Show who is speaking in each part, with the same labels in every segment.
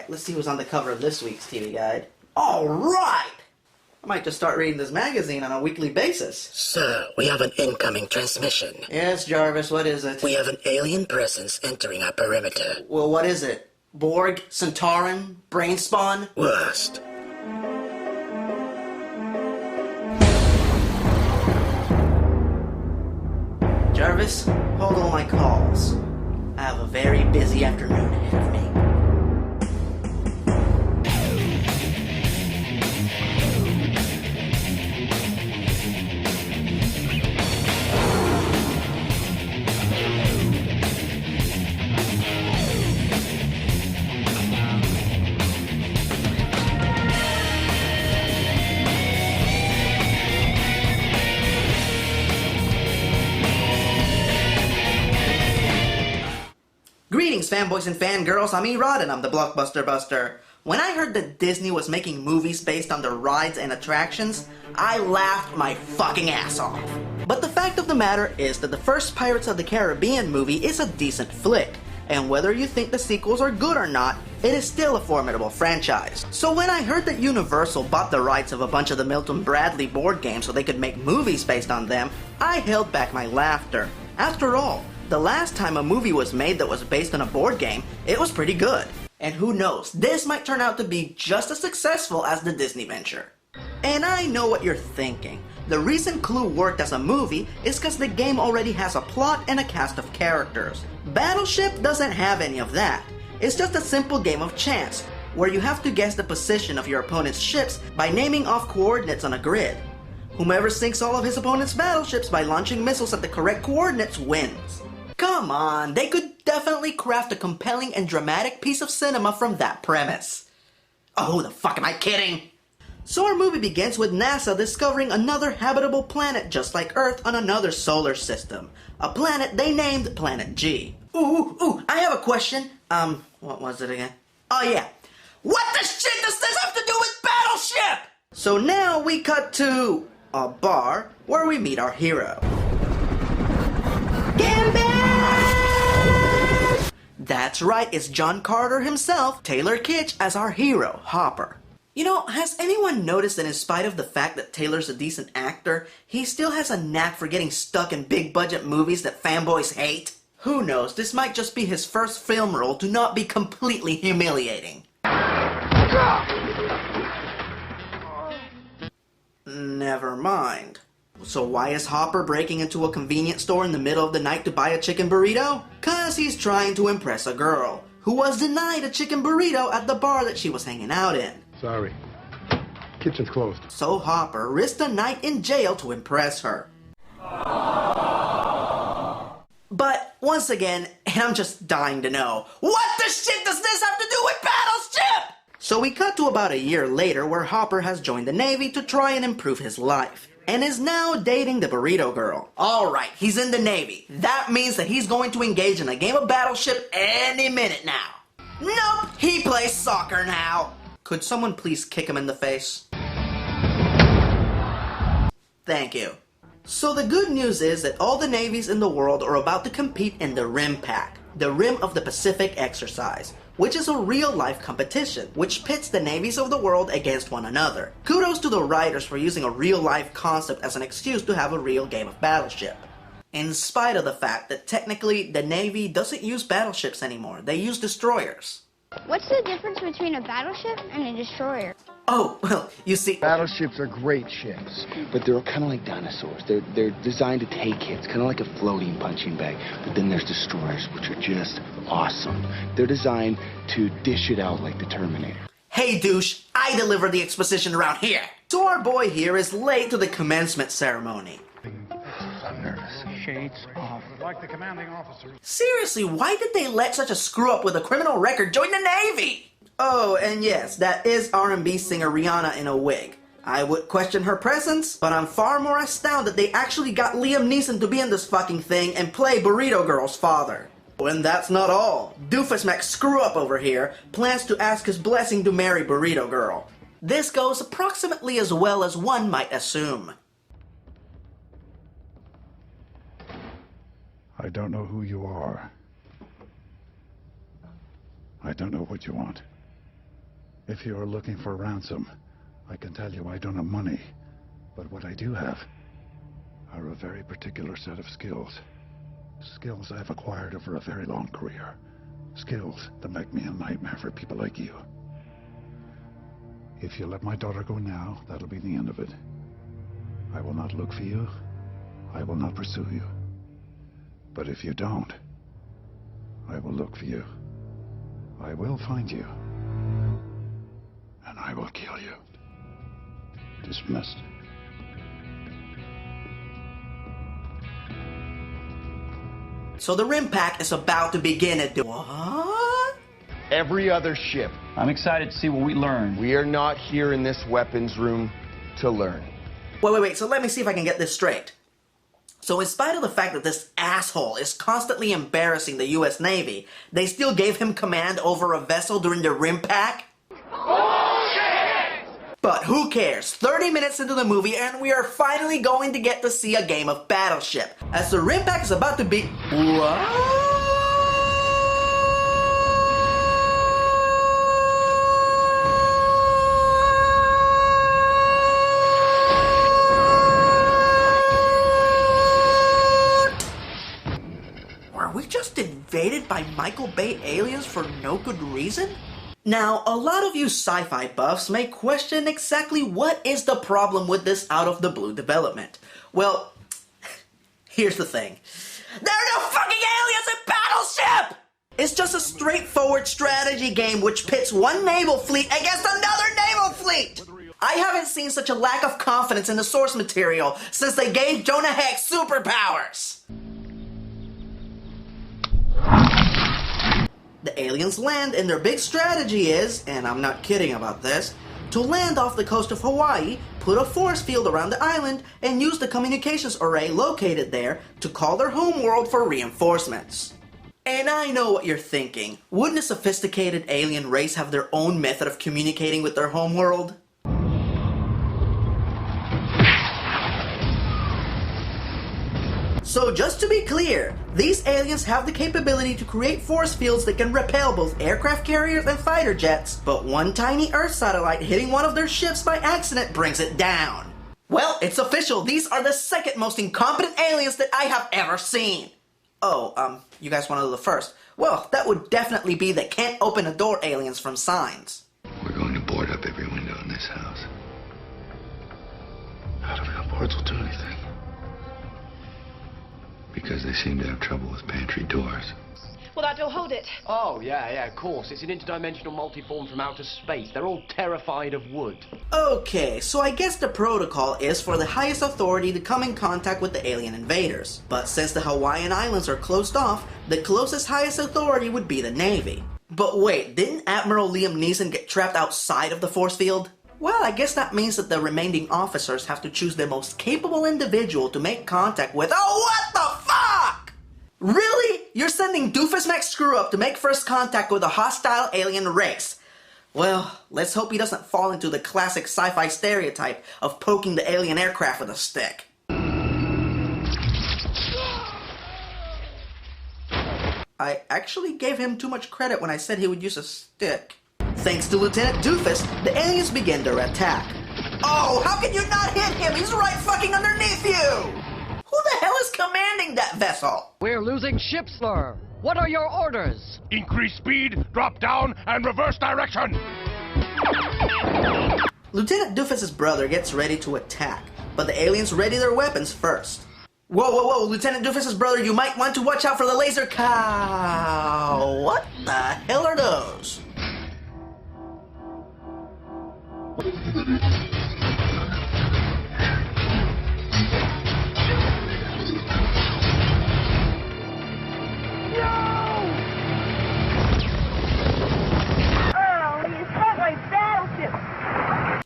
Speaker 1: let's see who's on the cover of this week's TV Guide. Alright! I might just start reading this magazine on a weekly basis.
Speaker 2: Sir, we have an incoming transmission.
Speaker 1: Yes, Jarvis, what is it?
Speaker 2: We have an alien presence entering our perimeter.
Speaker 1: Well, what is it? Borg? Centauran? Brainspawn?
Speaker 2: Worst.
Speaker 1: Jarvis, hold all my calls. I have a very busy afternoon ahead of me. Greetings, fanboys and fangirls. I'm Erod and I'm the Blockbuster Buster. When I heard that Disney was making movies based on their rides and attractions, I laughed my fucking ass off. But the fact of the matter is that the first Pirates of the Caribbean movie is a decent flick, and whether you think the sequels are good or not, it is still a formidable franchise. So when I heard that Universal bought the rights of a bunch of the Milton Bradley board games so they could make movies based on them, I held back my laughter. After all, the last time a movie was made that was based on a board game, it was pretty good. And who knows, this might turn out to be just as successful as the Disney venture. And I know what you're thinking. The reason Clue worked as a movie is because the game already has a plot and a cast of characters. Battleship doesn't have any of that. It's just a simple game of chance, where you have to guess the position of your opponent's ships by naming off coordinates on a grid. Whomever sinks all of his opponent's battleships by launching missiles at the correct coordinates wins. Come on, they could definitely craft a compelling and dramatic piece of cinema from that premise. Oh, who the fuck am I kidding? So our movie begins with NASA discovering another habitable planet just like Earth on another solar system. A planet they named Planet G. Ooh, I have a question. What was it again? Oh yeah. What the shit does this have to do with Battleship? So now we cut to a bar where we meet our hero. That's right, it's John Carter himself, Taylor Kitsch, as our hero, Hopper. You know, has anyone noticed that in spite of the fact that Taylor's a decent actor, he still has a knack for getting stuck in big-budget movies that fanboys hate? Who knows, this might just be his first film role to not be completely humiliating. Never mind. So why is Hopper breaking into a convenience store in the middle of the night to buy a chicken burrito? 'Cause he's trying to impress a girl, who was denied a chicken burrito at the bar that she was hanging out in.
Speaker 3: Sorry. Kitchen's closed.
Speaker 1: So Hopper risked a night in jail to impress her. But, once again, and I'm just dying to know, what the shit does this have to do with Battleship? So we cut to about a year later where Hopper has joined the Navy to try and improve his life, and is now dating the burrito girl. Alright, he's in the Navy. That means that he's going to engage in a game of Battleship any minute now. Nope, he plays soccer now. Could someone please kick him in the face? Thank you. So the good news is that all the navies in the world are about to compete in the Rim Pack, the Rim of the Pacific exercise, which is a real-life competition, which pits the navies of the world against one another. Kudos to the writers for using a real-life concept as an excuse to have a real game of Battleship. In spite of the fact that technically the Navy doesn't use battleships anymore, they use destroyers.
Speaker 4: What's the difference between a battleship and a destroyer?
Speaker 1: Oh, well, you see...
Speaker 3: Battleships are great ships, but they're kind of like dinosaurs. They're designed to take hits, kind of like a floating punching bag. But then there's destroyers, which are just awesome. They're designed to dish it out like the Terminator.
Speaker 1: Hey, douche, I deliver the exposition around here. So our boy here is late to the commencement ceremony.
Speaker 3: I'm nervous.
Speaker 5: Shades off. Like the commanding officer.
Speaker 1: Seriously, why did they let such a screw-up with a criminal record join the Navy? Oh, and yes, that is R&B singer Rihanna in a wig. I would question her presence, but I'm far more astounded they actually got Liam Neeson to be in this fucking thing and play Burrito Girl's father. And that's not all. Doofus Mac Screw-Up over here plans to ask his blessing to marry Burrito Girl. This goes approximately as well as one might assume.
Speaker 5: I don't know who you are. I don't know what you want. If you are looking for ransom, I can tell you I don't have money. But what I do have are a very particular set of skills. Skills I've acquired over a very long career. Skills that make me a nightmare for people like you. If you let my daughter go now, that'll be the end of it. I will not look for you. I will not pursue you. But if you don't, I will look for you. I will find you. And I will kill you. Dismissed.
Speaker 1: So the rim pack is about to begin at what?
Speaker 3: Every other ship.
Speaker 6: I'm excited to see what we learn.
Speaker 3: We are not here in this weapons room to learn.
Speaker 1: Wait, so let me see if I can get this straight. So in spite of the fact that this asshole is constantly embarrassing the US Navy, they still gave him command over a vessel during the rim pack? Bullshit! But who cares? 30 minutes into the movie and we are finally going to get to see a game of Battleship. As the rim pack is about to be... What? Were we just invaded by Michael Bay aliens for no good reason? Now, a lot of you sci-fi buffs may question exactly what is the problem with this out-of-the-blue development. Well, here's the thing. There are no fucking aliens in Battleship! It's just a straightforward strategy game which pits one naval fleet against another naval fleet! I haven't seen such a lack of confidence in the source material since they gave Jonah Hex superpowers! The aliens land and their big strategy is, and I'm not kidding about this, to land off the coast of Hawaii, put a force field around the island, and use the communications array located there to call their homeworld for reinforcements. And I know what you're thinking. Wouldn't a sophisticated alien race have their own method of communicating with their homeworld? So just to be clear, these aliens have the capability to create force fields that can repel both aircraft carriers and fighter jets, but one tiny Earth satellite hitting one of their ships by accident brings it down. Well, it's official, these are the second most incompetent aliens that I have ever seen. Oh, you guys want to know the first? Well, that would definitely be the can't open a door aliens from Signs.
Speaker 7: We're going to board up every window in this house. How do we know boards will do anything? Because they seem to have trouble with pantry doors.
Speaker 8: Well, that'll hold it.
Speaker 9: Oh, yeah, of course. It's an interdimensional multiform from outer space. They're all terrified of wood.
Speaker 1: Okay, so I guess the protocol is for the highest authority to come in contact with the alien invaders. But since the Hawaiian Islands are closed off, the closest highest authority would be the Navy. But wait, didn't Admiral Liam Neeson get trapped outside of the force field? Well, I guess that means that the remaining officers have to choose the most capable individual to make contact with. Oh, what the fuck? Really? You're sending Doofus McScrew-Up to make first contact with a hostile alien race? Well, let's hope he doesn't fall into the classic sci-fi stereotype of poking the alien aircraft with a stick. I actually gave him too much credit when I said he would use a stick. Thanks to Lieutenant Doofus, the aliens begin their attack. Oh, how can you not hit him? He's right fucking underneath you! Who the hell is commanding that vessel?
Speaker 10: We're losing ships, sir. What are your orders?
Speaker 5: Increase speed, drop down, and reverse direction!
Speaker 1: Lieutenant Doofus's brother gets ready to attack, but the aliens ready their weapons first. Whoa, Lieutenant Doofus's brother, you might want to watch out for the laser cow. What the hell are those?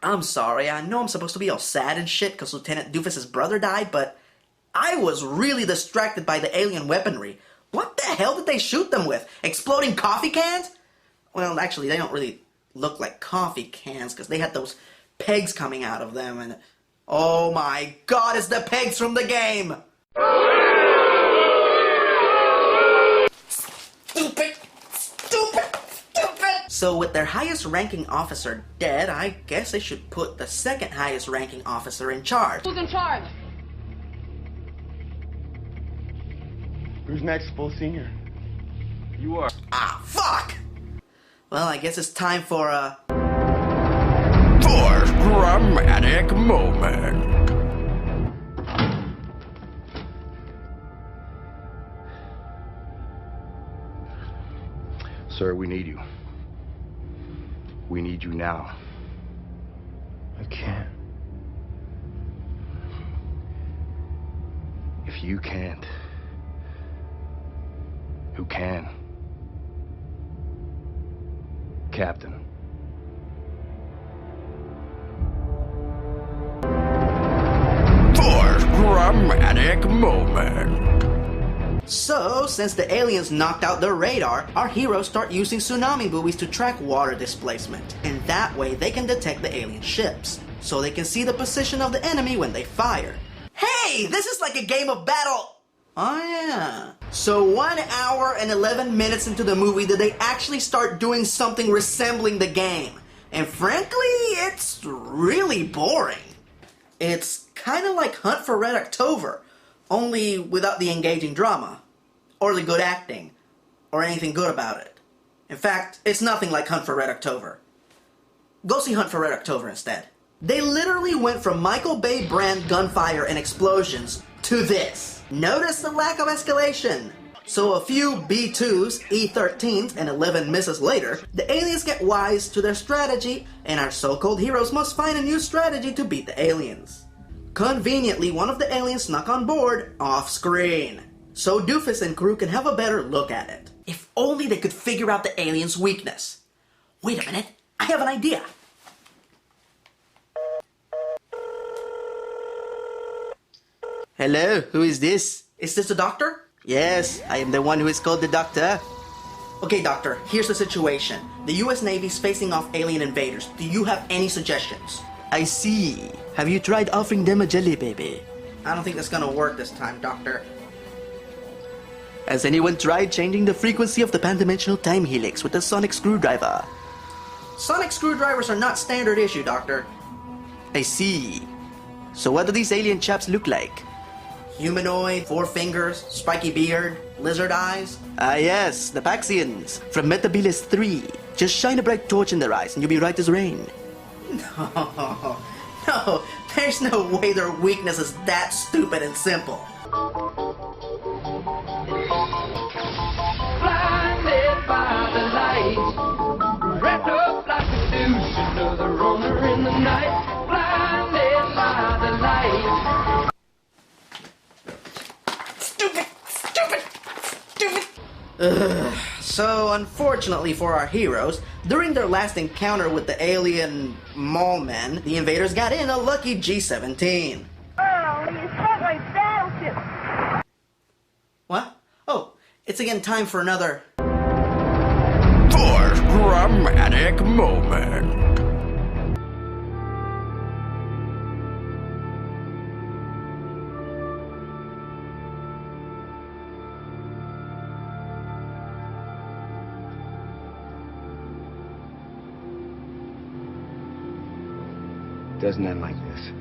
Speaker 1: I'm sorry, I know I'm supposed to be all sad and shit because Lieutenant Doofus's brother died, but I was really distracted by the alien weaponry. What the hell did they shoot them with? Exploding coffee cans? Well, actually, they don't really look like coffee cans because they had those pegs coming out of them and... Oh my god, it's the pegs from the game! Stupid! So with their highest ranking officer dead, I guess they should put the second highest ranking officer in charge.
Speaker 8: Who's in charge?
Speaker 3: Who's next, full senior?
Speaker 6: You are.
Speaker 1: Ah, fuck! Well, I guess it's time for a...
Speaker 11: First dramatic moment.
Speaker 3: Sir, we need you. We need you now.
Speaker 6: I can't.
Speaker 3: If you can't, who can? Captain.
Speaker 11: First dramatic moment.
Speaker 1: So, since the aliens knocked out their radar, our heroes start using tsunami buoys to track water displacement. And that way they can detect the alien ships, so they can see the position of the enemy when they fire. Hey, this is like a game of battle! Oh yeah. So 1 hour and 11 minutes into the movie did they actually start doing something resembling the game. And frankly, it's really boring. It's kinda like Hunt for Red October, only without the engaging drama, or the good acting, or anything good about it. In fact, it's nothing like Hunt for Red October. Go see Hunt for Red October instead. They literally went from Michael Bay brand gunfire and explosions to this. Notice the lack of escalation. So a few B-2s, E-13s, and 11 misses later, the aliens get wise to their strategy, and our so-called heroes must find a new strategy to beat the aliens. Conveniently, one of the aliens snuck on board off-screen, so Doofus and crew can have a better look at it. If only they could figure out the alien's weakness. Wait a minute, I have an idea. Hello, who is this? Is this the doctor? Yes, I am the one who is called the doctor. Okay, doctor, here's the situation. The US Navy's facing off alien invaders. Do you have any suggestions? I see. Have you tried offering them a jelly baby? I don't think that's gonna work this time, doctor. Has anyone tried changing the frequency of the pan-dimensional time helix with a sonic screwdriver? Sonic screwdrivers are not standard issue, doctor. I see. So what do these alien chaps look like? Humanoid, 4 fingers, spiky beard, lizard eyes. Ah yes, the Paxians from Metabilis 3. Just shine a bright torch in their eyes and you'll be right as rain. No, there's no way their weakness is that stupid and simple.
Speaker 12: Blinded by the light, wrapped up like a douche, another runner in the night. Blinded by the light.
Speaker 1: So, unfortunately for our heroes, during their last encounter with the alien mallmen, the invaders got in a lucky G-17.
Speaker 8: Oh, you struck my battleship!
Speaker 1: What? Oh, it's again time for another...
Speaker 11: First dramatic moment.
Speaker 3: Doesn't end like this.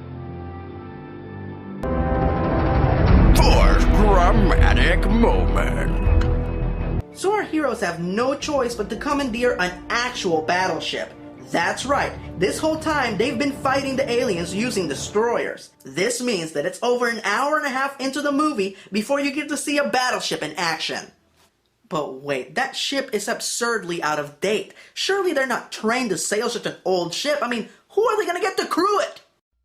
Speaker 11: First dramatic moment.
Speaker 1: So our heroes have no choice but to commandeer an actual battleship. That's right, this whole time they've been fighting the aliens using destroyers. This means that it's over an hour and a half into the movie before you get to see a battleship in action. But wait, that ship is absurdly out of date. Surely they're not trained to sail such an old ship. I mean, who are they gonna get to crew it?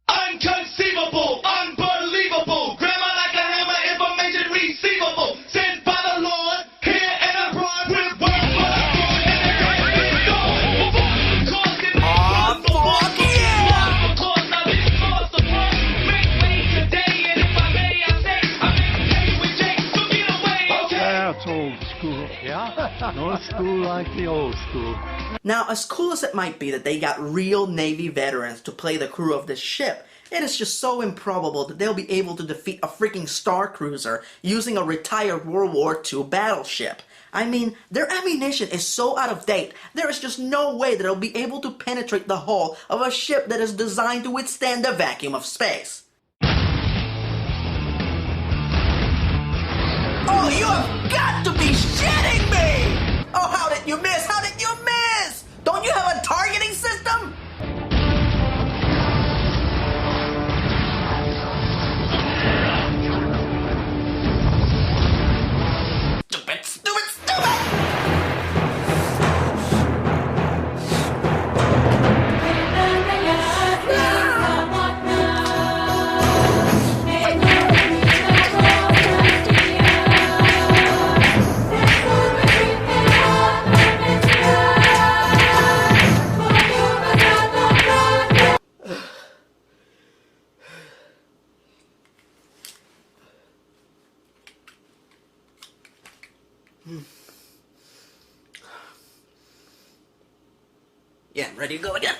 Speaker 13: Unconceivable! Unbelievable! Grammar like a hammer, information receivable. Sent by the Lord, here and abroad with word for the Lord.
Speaker 1: Fuck yeah!
Speaker 13: Cause now this cause the front. Make way today, and if I may, I say, I'm in case with Jake, so get away, okay?
Speaker 5: That's old school. Yeah? No school like the old school.
Speaker 1: Now, as cool as it might be that they got real Navy veterans to play the crew of this ship, it is just so improbable that they'll be able to defeat a freaking Star Cruiser using a retired World War II battleship. I mean, their ammunition is so out of date, there is just no way that it'll be able to penetrate the hull of a ship that is designed to withstand the vacuum of space. Oh, you have got to be shitting me! Oh, how did you miss? How did you miss? Don't you have a targeting system? Stupid, stupid, stupid! Yeah, ready to go again?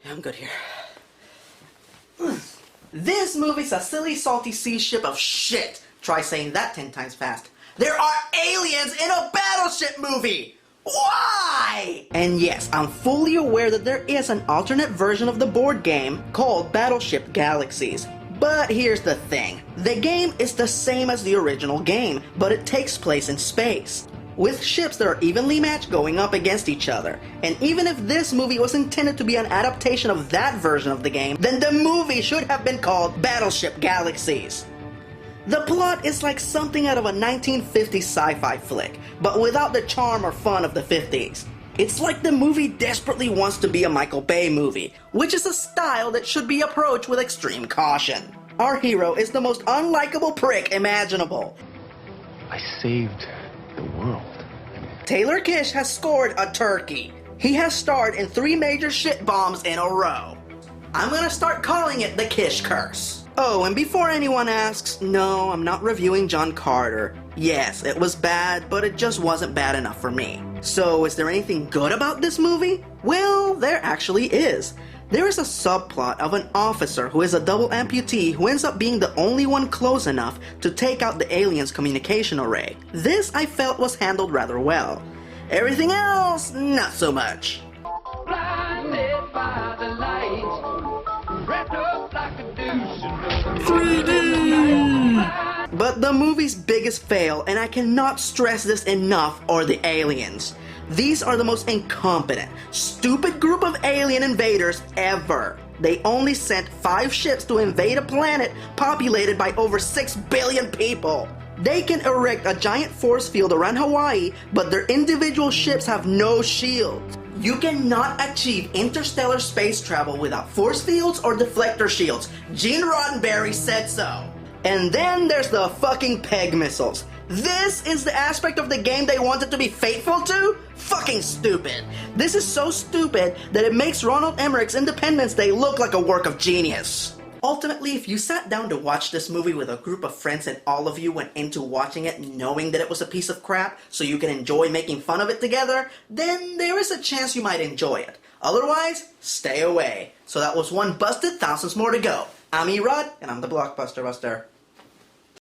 Speaker 1: Yeah, I'm good here. This movie's a silly, salty sea ship of shit. Try saying that 10 times fast. There are aliens in a Battleship movie! Why? And yes, I'm fully aware that there is an alternate version of the board game called Battleship Galaxies. But here's the thing. The game is the same as the original game, but it takes place in space, with ships that are evenly matched going up against each other. And even if this movie was intended to be an adaptation of that version of the game, then the movie should have been called Battleship Galaxies. The plot is like something out of a 1950s sci-fi flick, but without the charm or fun of the 50s. It's like the movie desperately wants to be a Michael Bay movie, which is a style that should be approached with extreme caution. Our hero is the most unlikable prick imaginable.
Speaker 3: I saved the world.
Speaker 1: Taylor Kish has scored a turkey. He has starred in 3 major shit bombs in a row. I'm gonna start calling it the Kish Curse. Oh, and before anyone asks, no, I'm not reviewing John Carter. Yes, it was bad, but it just wasn't bad enough for me. So, is there anything good about this movie? Well, there actually is. There is a subplot of an officer who is a double amputee who ends up being the only one close enough to take out the alien's communication array. This I felt was handled rather well. Everything else, not so much.
Speaker 12: Blinded by the lights, wrapped up like a douche.
Speaker 1: 3D! But the movie's biggest fail, and I cannot stress this enough, are the aliens. These are the most incompetent, stupid group of alien invaders ever. They only sent 5 ships to invade a planet populated by over 6 billion people. They can erect a giant force field around Hawaii, but their individual ships have no shields. You cannot achieve interstellar space travel without force fields or deflector shields. Gene Roddenberry said so. And then there's the fucking peg missiles. This is the aspect of the game they wanted to be faithful to? Fucking stupid. This is so stupid that it makes Ronald Emmerich's Independence Day look like a work of genius. Ultimately, if you sat down to watch this movie with a group of friends and all of you went into watching it knowing that it was a piece of crap so you can enjoy making fun of it together, then there is a chance you might enjoy it. Otherwise, stay away. So that was one busted, thousands more to go. I'm Erod, and I'm the Blockbuster Buster.